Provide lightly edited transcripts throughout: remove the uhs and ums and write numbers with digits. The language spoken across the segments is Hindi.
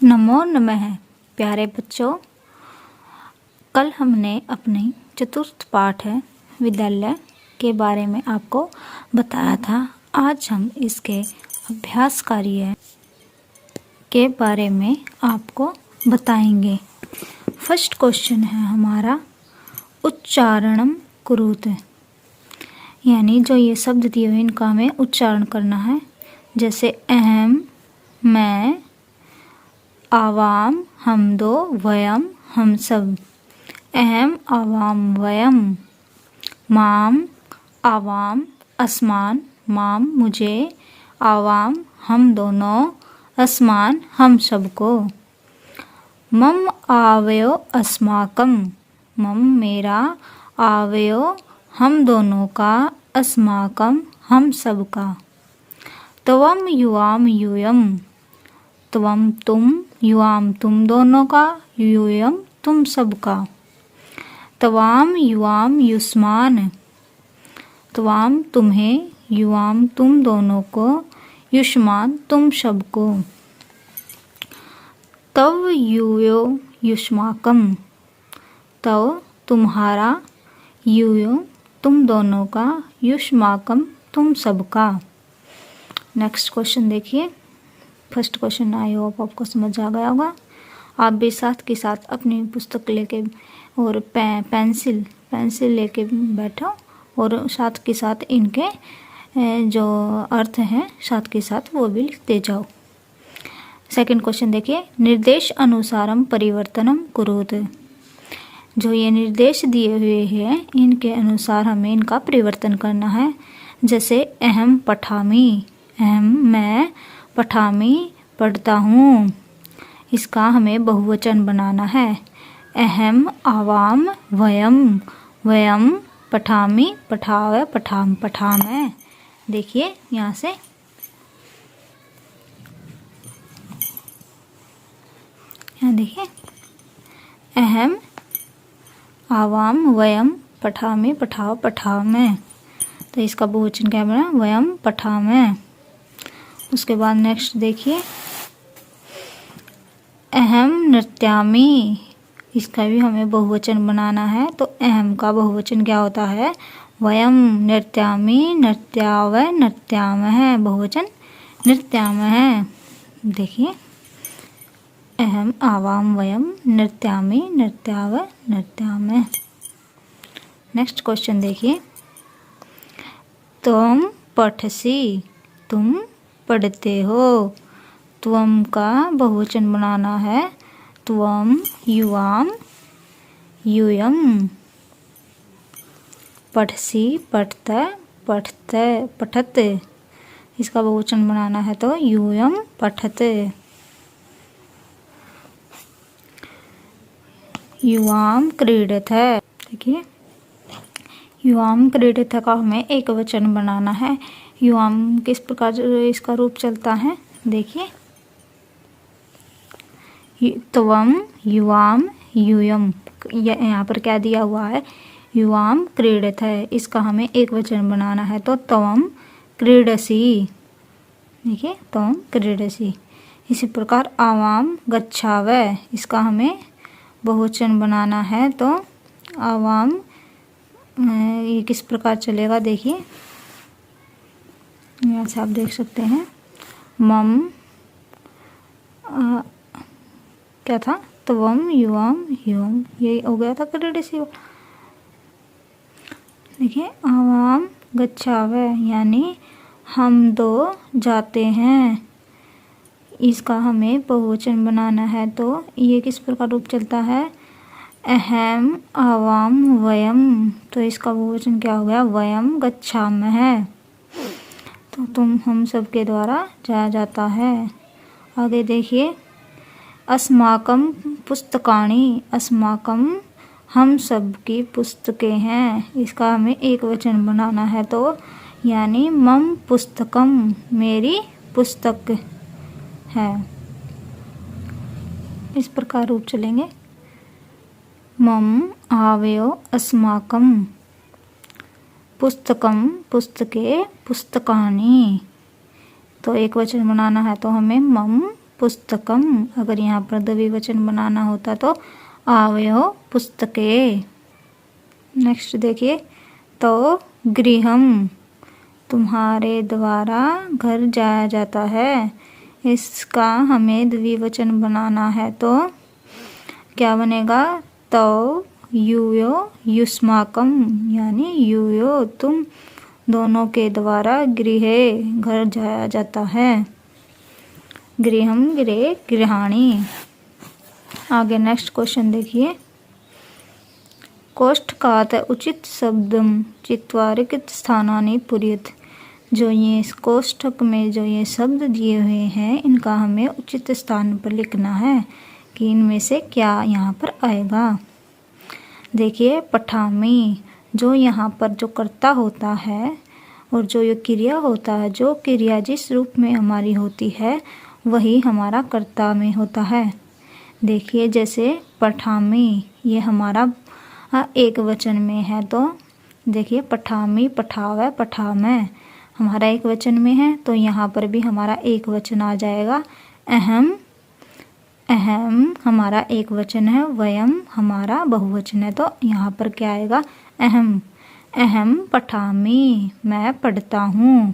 नमो नमः प्यारे बच्चों, कल हमने अपने चतुर्थ पाठ है विद्यालय के बारे में आपको बताया था। आज हम इसके अभ्यास कार्य के बारे में आपको बताएंगे। फर्स्ट क्वेश्चन है हमारा उच्चारणम कुरुत, यानी जो ये शब्द दिए हुए इनका हमें उच्चारण करना है। जैसे अहम, मैं, आवाम, हम दो, वयम, हम सब। अहम, आवाम, वयम। माम, आवाम, आसमान, माम मुझे, आवाम हम दोनों, आसमान हम सबको। मम आवयो अस्माकम, मम मेरा, आवयो हम दोनों का, अस्माकम हम सबका। त्वम युवाम यूयम, त्वम तुम, युवाम तुम दोनों का, यूयम तुम सबका। त्वाम युवाम युष्मान, त्वाम तुम्हें, युवाम तुम दोनों को, युष्मान तुम सबको। तव यूयो युष्माकम, तव तुम्हारा, यूयो तुम दोनों का, युष्माकम तुम सबका। नेक्स्ट क्वेश्चन देखिए। फर्स्ट क्वेश्चन आई होप आपको समझ आ गया होगा। आप भी साथ के साथ अपनी पुस्तक लेके और पेंसिल लेके बैठो और साथ के साथ इनके जो अर्थ हैं साथ के साथ वो भी लिखते जाओ। सेकंड क्वेश्चन देखिए। निर्देश अनुसारम परिवर्तनम कुरुत, जो ये निर्देश दिए हुए हैं इनके अनुसार हमें इनका परिवर्तन करना है। जैसे अहम पठामी, अहम मैं, पठामी पढ़ता हूँ, इसका हमें बहुवचन बनाना है। अहम आवाम वयम, वयम पठामी पठावे पठाम पठामे। देखिए यहाँ से यहाँ देखिए अहम आवाम वयम पठामी पठाओ पठामे, तो इसका बहुवचन क्या बना, वयम पठामे। उसके बाद नेक्स्ट देखिए अहम नृत्यामी, इसका भी हमें बहुवचन बनाना है। तो अहम का बहुवचन क्या होता है, वयम। नृत्यामी नृत्याव नृत्यामः, बहुवचन नृत्यामः। देखिए अहम आवाम वयम नृत्यामी नृत्याव नृत्यामः। नेक्स्ट क्वेश्चन देखिए। तुम पठसी, तुम पढ़ते हो। त्वम का बहुवचन बनाना है। त्वम युवाम यूयम। पठसी पठते पठते पठते, इसका बहुवचन बनाना है तो यूयम पठते। युवाम क्रीडते, देखिए युवाम क्रीडते का हमें एक वचन बनाना है। युवाम किस प्रकार इसका रूप चलता है, देखिए त्वम युवाम यूयम, यहाँ पर क्या दिया हुआ है, युवाम क्रीडत है, इसका हमें एक वचन बनाना है तो त्वम क्रीडसी। देखिए त्वम क्रीडसी। इसी प्रकार आवाम गच्छावे, इसका हमें बहुवचन बनाना है तो आवाम, ये किस प्रकार चलेगा, देखिए यहाँ से आप देख सकते हैं। मम क्या था, त्वम युवाम युवम, ये हो गया था क्रीडसी। देखिए आवाम गच्छावे, यानी हम दो जाते हैं, इसका हमें बहुवचन बनाना है तो ये किस प्रकार रूप चलता है, अहम आवाम वयम, तो इसका बहुवचन क्या हो गया, वयम गच्छामः, तो तुम हम सब के द्वारा जाया जाता है। आगे देखिए अस्माकम पुस्तकानि, अस्माकम हम सब की पुस्तकें हैं, इसका हमें एक वचन बनाना है तो यानी मम पुस्तकम, मेरी पुस्तक है। इस प्रकार रूप चलेंगे। मम आवयो अस्माकम, पुस्तकम पुस्तके, पुस्तकानि, तो एक वचन बनाना है तो हमें मम पुस्तकम। अगर यहाँ पर द्विवचन बनाना होता तो आवयो पुस्तके। नेक्स्ट देखिए, तो गृहम, तुम्हारे द्वारा घर जाया जाता है। इसका हमें द्विवचन बनाना है तो क्या बनेगा, तो यूयो युष्माकम, यानी यूयो तुम दोनों के द्वारा गृह घर जाया जाता है। गृहम गृह गृहाणी। आगे नेक्स्ट क्वेश्चन देखिए, कोष्ठकात उचित शब्दम चित्वारिक स्थानानि पुर्यत। जो ये इस कोष्ठक में जो ये शब्द दिए हुए हैं इनका हमें उचित स्थान पर लिखना है कि इनमें से क्या यहाँ पर आएगा। देखिए, पठामी, जो यहाँ पर जो कर्ता होता है और जो ये क्रिया होता है, जो क्रिया जिस रूप में हमारी होती है वही हमारा कर्ता में होता है। देखिए, जैसे पठामी ये हमारा एक वचन में है तो देखिए पठामी पठावे पठामे हमारा एक वचन में है तो यहाँ पर भी हमारा एक वचन आ जाएगा। अहम, अहम हमारा एक वचन है, वयम हमारा बहुवचन है तो यहाँ पर क्या आएगा, अहम। अहम पठामी, मैं पढ़ता हूँ।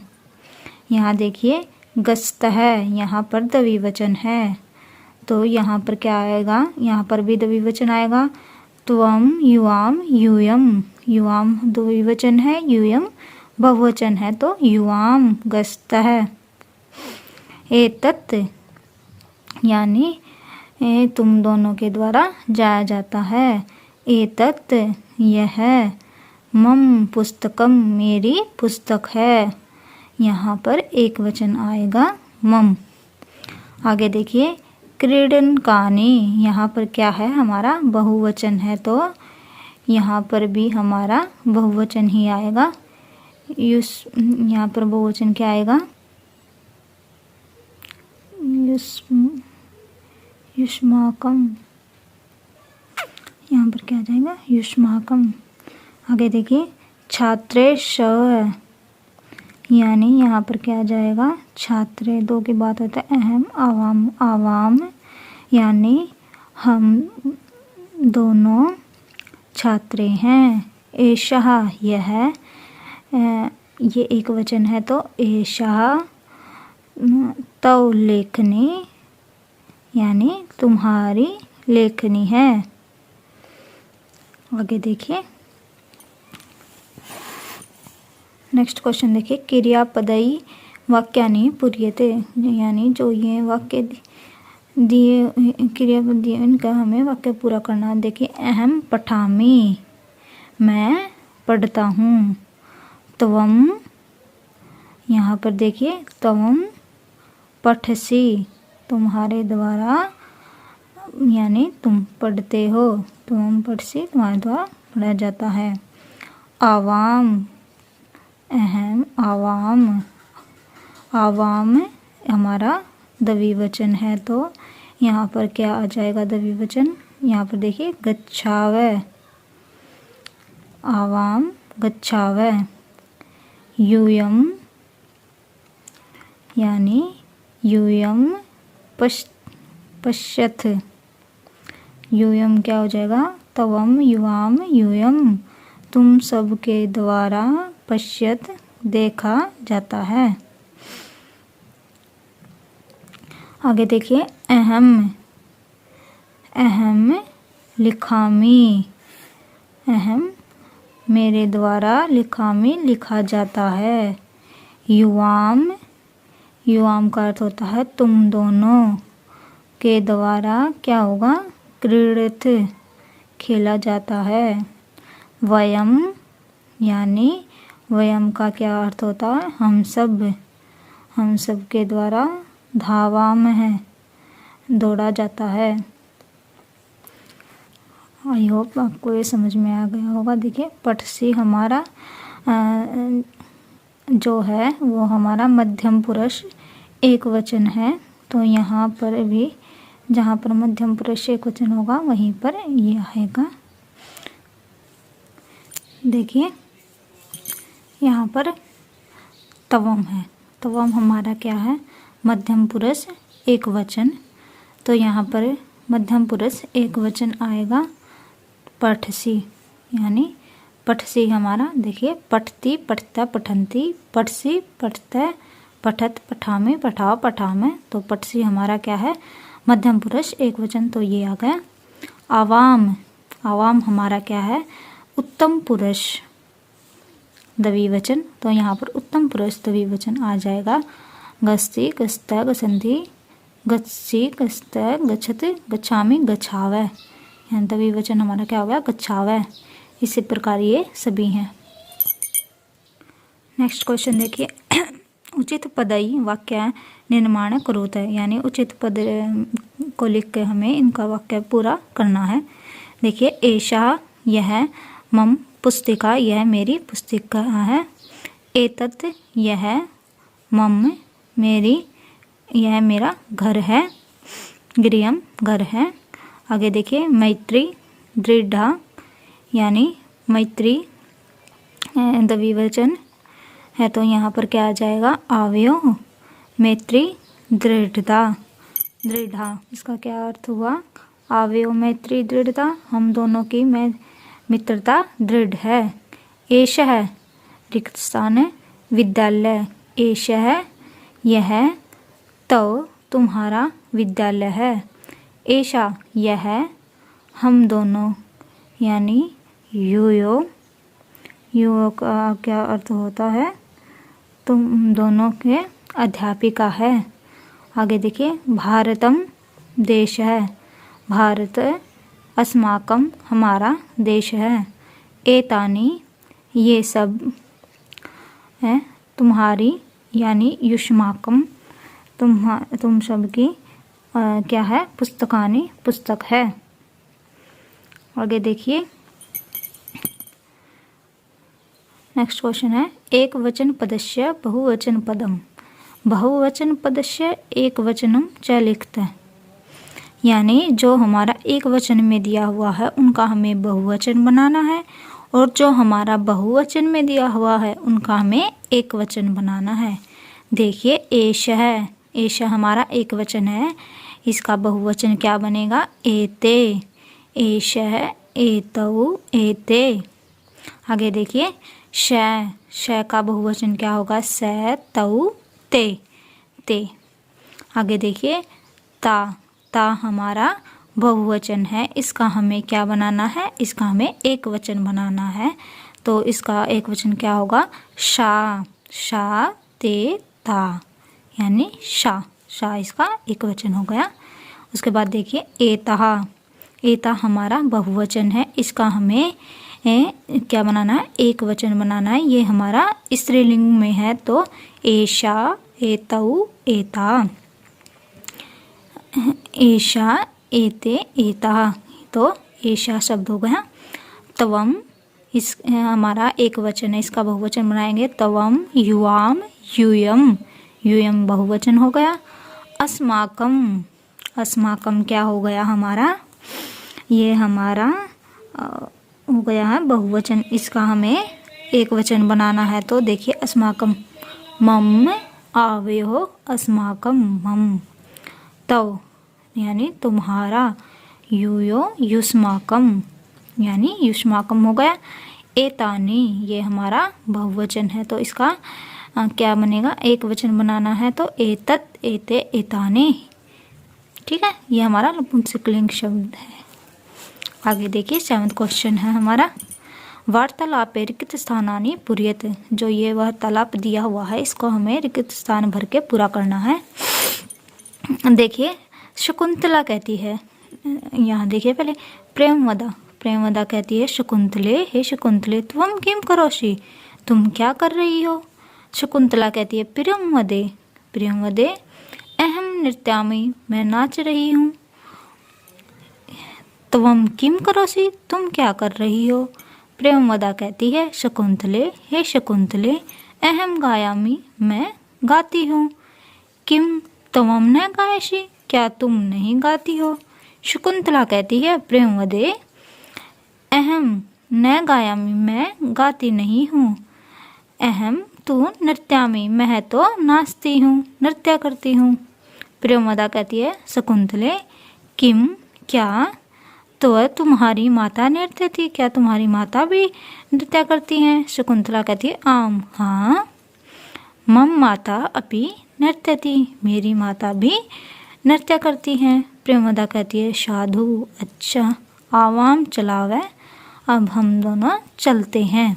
यहाँ देखिए गस्त है, यहाँ पर द्विवचन है तो यहाँ पर क्या आएगा, यहाँ पर भी द्विवचन आएगा। त्वम युवाम यूयम, युवाम द्विवचन है, यूयम बहुवचन है तो युवाम गस्त है। एतत्, यानी तुम दोनों के द्वारा जाया जाता है। एतत् यह, मम पुस्तकम मेरी पुस्तक है। यहाँ पर एक वचन आएगा मम। आगे देखिए, क्रीडनकानि, यहाँ पर क्या है, हमारा बहुवचन है तो यहाँ पर भी हमारा बहुवचन ही आएगा। यहाँ पर बहुवचन क्या आएगा, युष्माकम, यहाँ पर क्या आ जाएगा, युष्माकम। आगे देखिए, छात्रेश, यानी यहाँ पर क्या आ जाएगा, छात्रे, दो की बात होता है, अहम आवाम, आवाम यानी हम दोनों छात्रे हैं। एषः यह, ये एक वचन है तो एषः, तव लेखनी यानी तुम्हारी लेखनी है। आगे देखिए, नेक्स्ट क्वेश्चन देखिए, क्रियापदई वाक्यानि पुर्यते, यानी जो ये वाक्य दिए क्रियापद दिए इनका हमें वाक्य पूरा करना। देखिए, अहम पठामि, मैं पढ़ता हूँ। त्वम, यहाँ पर देखिए त्वम पठसि, तुम्हारे द्वारा यानी तुम पढ़ते हो। त्वम पठसि, तुम्हारे द्वारा पढ़ा जाता है। आवाम, अहम आवाम, आवाम हमारा द्विवचन है तो यहाँ पर क्या आ जाएगा, द्विवचन। यहाँ पर देखिए गच्छावे, आवाम गच्छावे। यूयम, यानी यूयम पश्यथ, यूयम क्या हो जाएगा, तवम युवाम यूयम, तुम सब के द्वारा पश्यत देखा जाता है। आगे देखिए, अहम, अहम लिखामी, अहम मेरे द्वारा लिखामी लिखा जाता है। युवाम, युवाम का अर्थ होता है तुम दोनों के द्वारा क्या होगा, क्रीड़ित खेला जाता है। वयम, यानी वयम का क्या अर्थ होता है, हम सब के द्वारा धावाम है, दौड़ा जाता है। आई होप आपको ये समझ में आ गया होगा। देखिए, पठसी हमारा जो है वो हमारा मध्यम पुरुष एक वचन है तो यहाँ पर भी जहाँ पर मध्यम पुरुष एक वचन होगा वहीं पर ये आएगा। देखिए, यहाँ पर तवम है, तवम हमारा क्या है, मध्यम पुरुष एक वचन, तो यहाँ पर मध्यम पुरुष एक वचन आएगा पठसी, यानी पठसी हमारा देखिए पठती पठता पठंती, पठसी पठते पठत पठामे पठाओ पठामे, तो पठसी हमारा क्या है मध्यम पुरुष एक वचन, तो ये आ गया। आवाम, आवाम हमारा क्या है उत्तम पुरुष द्विवचन, तो यहाँ पर उत्तम पुरुष द्विवचन आ जाएगा। गस्ती गस्ता गसंती, गच्छी गस्ता गच्छत गच्छामि गच्छावै, यहाँ द्विवचन हमारा क्या हो गया गच्छावै। इसी प्रकार ये सभी हैं। नेक्स्ट क्वेश्चन देखिए उचित पदई वाक्य निर्माण करोत है, यानी उचित पद को लिख के हमें इनका वाक्य पूरा करना है। देखिए एषा यह, मम पुस्तिका यह मेरी पुस्तिका है, एतत् यह, मम मेरी यह मेरा घर है, गृहम घर है। आगे देखिए मैत्री दृढ़, यानी मैत्री द्विवचन है, तो यहाँ पर क्या आ जाएगा आवयो, मैत्री दृढ़ता, दृढ़ इसका क्या अर्थ हुआ आवयो मैत्री दृढ़ता, हम दोनों की मित्रता दृढ़ है। एष है रिक्त स्थान है विद्यालय, एष है यह, तो तुम्हारा विद्यालय है, ऐशा यह, हम दोनों यानी यूयो, यूयो का क्या अर्थ होता है तुम दोनों के अध्यापिका है। आगे देखिए भारतम देश है, भारत अस्माकम हमारा देश है, एतानी ये सब है, तुम्हारी यानी युष्माकम तुम सब की क्या है पुस्तकानी पुस्तक है। आगे देखिए नेक्स्ट क्वेश्चन है एक वचन पदस्य बहुवचन पदम, बहुवचन पदस्य एक वचनम च लिखते हैं, यानी जो हमारा एक वचन में दिया हुआ है उनका हमें बहुवचन बनाना है, और जो हमारा बहुवचन में दिया हुआ है उनका हमें एक वचन बनाना है। देखिए एष है, एष हमारा एक वचन है, इसका बहुवचन क्या बनेगा एते, एष है एतौ एते। आगे देखिए श का बहुवचन क्या होगा से तौ ते ते। आगे देखिए ता हमारा बहुवचन है, इसका हमें क्या बनाना है, इसका हमें एक वचन बनाना है, तो इसका एक वचन क्या होगा शा ते ता, यानी शा इसका एक वचन हो गया। उसके बाद देखिए एता हमारा बहुवचन है, इसका हमें क्या बनाना है एक वचन बनाना है, ये हमारा स्त्रीलिंग में है, तो एषा एतौ एता, एषा एते एता, तो एषा शब्द हो गया। तवम इस हमारा एक वचन है, इसका बहुवचन बनाएंगे तवम युवाम यूयम, यूयम बहुवचन हो गया। अस्माकम, अस्माकम क्या हो गया हमारा, ये हमारा हो गया है बहुवचन, इसका हमें एक वचन बनाना है, तो देखिए अस्माकम मम आवयो अस्माकम मम, तव यानी तुम्हारा, यूयो युष्माकम यानी युष्माकम हो गया। एतानी ये हमारा बहुवचन है, तो इसका क्या बनेगा एक वचन बनाना है, तो एतत् एते एताने, ठीक है, ये हमारा नपुंसकलिंग शब्द है। आगे देखिए 7वां क्वेश्चन है हमारा वार्तालापे रिक्त स्थानानि पूर्यत, जो ये वार्तालाप दिया हुआ है इसको हमें रिक्त स्थान भर के पूरा करना है। देखिए शकुंतला कहती है, यहाँ देखिए पहले प्रेमवदा कहती है शकुंतले, हे शकुंतले त्वं किं करोषि, तुम क्या कर रही हो। शकुंतला कहती है प्रियंवदे अहम नृत्यामि, मैं नाच रही हूँ। त्वं किं करोषि, तुम क्या कर रही हो। प्रेमवदा कहती है शकुंतले, हे शकुंतले अहम गायामि, मैं गाती हूँ। किम त्वं न गायसि, क्या तुम नहीं गाती हो। शकुंतला कहती है प्रेमवदे अहम न गायामि, मैं गाती नहीं हूँ। अहम तू नृत्यामि, मैं तो नाचती हूँ, नृत्य करती हूँ। प्रियमदा कहती है शकुंतले किम क्या तो तुम्हारी माता नृत्यति, क्या तुम्हारी माता भी नृत्य करती हैं? शकुंतला कहती है आम हाँ। मम माता अपि नृत्यति, मेरी माता भी नृत्य करती हैं। प्रियमदा कहती है साधु अच्छा। आवाम चलावे, अब हम दोनों चलते हैं।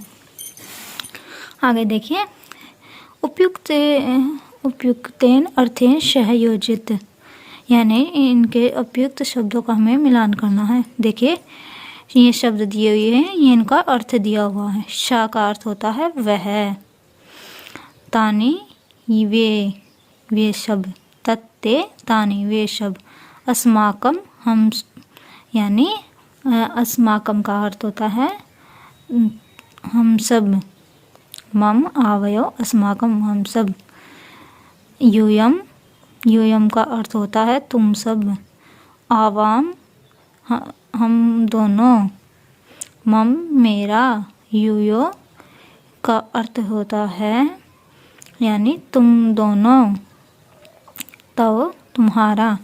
आगे देखिए उपयुक्तेन अर्थेन सहयोजित, यानी इनके उपयुक्त शब्दों का हमें मिलान करना है। देखिए ये शब्द दिए हुए हैं, ये इनका अर्थ दिया हुआ है। शा का अर्थ होता है वह, तानी वे शब्द, तत्ते तानी वे शब्द, अस्माकम हम, यानी अस्माकम का अर्थ होता है हम सब, मम आवयो अस्माकम हम सब, यूयम का अर्थ होता है तुम सब, आवाम हम दोनों, मम मेरा, यूयो का अर्थ होता है यानी तुम दोनों, तो तुम्हारा।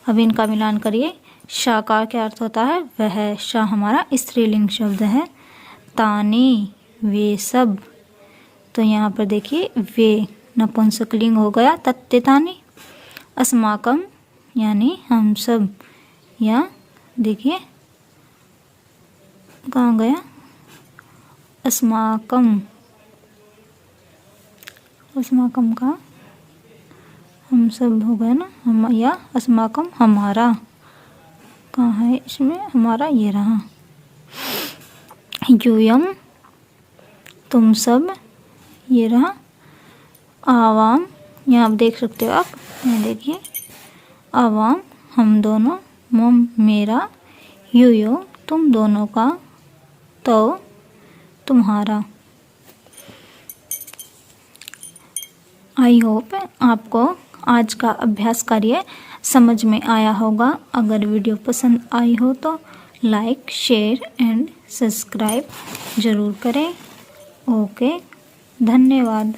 अब इनका मिलान करिए। शा का क्या अर्थ होता है वह, शा हमारा स्त्रीलिंग शब्द है। तानी वे सब, तो यहाँ पर देखिए वे नपुंसकलिंग हो गया तत्ते तानी। अस्माकम यानी हम सब, या देखिए कहाँ गया अस्माकम, अस्माकम का हम सब हो गया ना हम, या अस्माकम हमारा, कहाँ है इसमें हमारा, ये रहा। यूयम तुम सब, ये रहा। आवाम यहाँ आप देख सकते हो आप, यहाँ देखिए आवाम हम दोनों, मम मेरा, यूयो तुम दोनों का, तो तुम्हारा। आई होप आपको आज का अभ्यास कार्य समझ में आया होगा। अगर वीडियो पसंद आई हो तो लाइक शेयर एंड सब्सक्राइब ज़रूर करें। ओके, धन्यवाद।